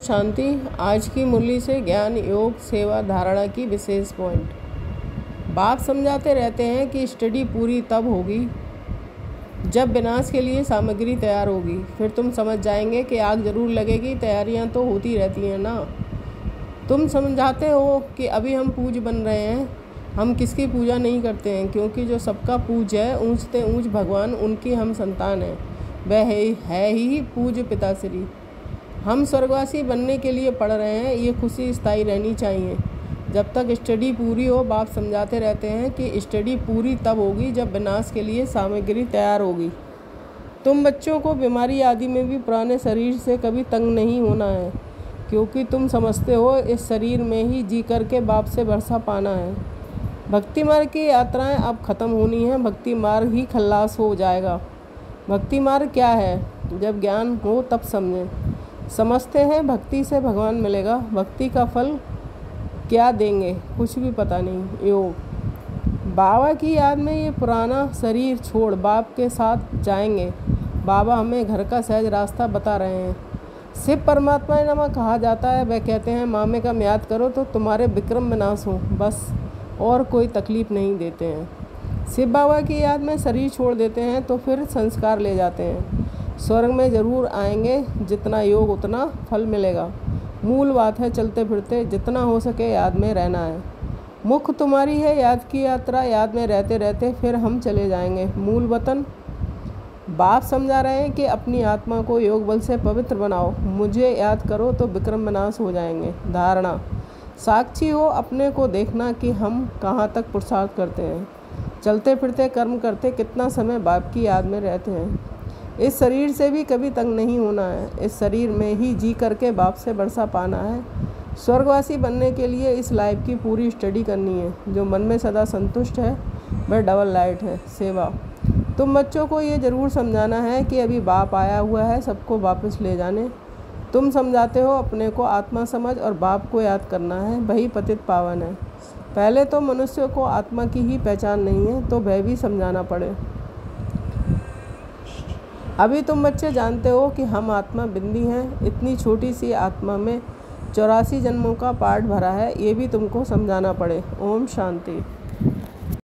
शांति। आज की मुरली से ज्ञान, योग, सेवा, धारणा की विशेष पॉइंट। बाप समझाते रहते हैं कि स्टडी पूरी तब होगी जब विनाश के लिए सामग्री तैयार होगी। फिर तुम समझ जाएंगे कि आग जरूर लगेगी, तैयारियां तो होती रहती हैं ना। तुम समझाते हो कि अभी हम पूज्य बन रहे हैं। हम किसकी पूजा नहीं करते हैं, क्योंकि जो सबका पूज्य है, ऊंचते ऊंच भगवान, उनकी हम संतान हैं। वह है ही पूज्य पिताश्री। हम स्वर्गवासी बनने के लिए पढ़ रहे हैं। ये खुशी स्थायी रहनी चाहिए जब तक स्टडी पूरी हो। बाप समझाते रहते हैं कि स्टडी पूरी तब होगी जब विनाश के लिए सामग्री तैयार होगी। तुम बच्चों को बीमारी आदि में भी पुराने शरीर से कभी तंग नहीं होना है, क्योंकि तुम समझते हो इस शरीर में ही जी करके बाप से भरोसा पाना है। भक्ति मार्ग की यात्राएं अब खत्म होनी है। भक्ति मार्ग ही खल्लास हो जाएगा। भक्ति मार्ग क्या है? जब ज्ञान हो तब समझें। समझते हैं भक्ति से भगवान मिलेगा। भक्ति का फल क्या देंगे, कुछ भी पता नहीं। योग। बाबा की याद में ये पुराना शरीर छोड़ बाप के साथ जाएंगे। बाबा हमें घर का सहज रास्ता बता रहे हैं। शिव परमात्मा नमः कहा जाता है। वह कहते हैं मामे का याद करो तो तुम्हारे विक्रम विनाश हो, बस और कोई तकलीफ नहीं देते हैं। शिव बाबा की याद में शरीर छोड़ देते हैं तो फिर संस्कार ले जाते हैं। स्वर्ग में ज़रूर आएंगे। जितना योग उतना फल मिलेगा। मूल बात है चलते फिरते जितना हो सके याद में रहना है। मुख्य तुम्हारी है याद की यात्रा। याद में रहते रहते फिर हम चले जाएंगे मूल वतन। बाप समझा रहे हैं कि अपनी आत्मा को योग बल से पवित्र बनाओ। मुझे याद करो तो विक्रम विनाश हो जाएंगे। धारणा। साक्षी हो अपने को देखना कि हम कहाँ तक पुरुषार्थ करते हैं। चलते फिरते कर्म करते कितना समय बाप की याद में रहते हैं। इस शरीर से भी कभी तंग नहीं होना है। इस शरीर में ही जी करके बाप से भरोसा पाना है। स्वर्गवासी बनने के लिए इस लाइफ की पूरी स्टडी करनी है। जो मन में सदा संतुष्ट है वह डबल लाइट है। सेवा। तुम बच्चों को ये ज़रूर समझाना है कि अभी बाप आया हुआ है सबको वापस ले जाने। तुम समझाते हो अपने को आत्मा समझ और बाप को याद करना है, वही पतित पावन है। पहले तो मनुष्य को आत्मा की ही पहचान नहीं है तो वह भी समझाना पड़े। अभी तुम बच्चे जानते हो कि हम आत्मा बिंदी हैं। इतनी छोटी सी आत्मा में 84 जन्मों का पार्ट भरा है। ये भी तुमको समझाना पड़े। ओम शांति।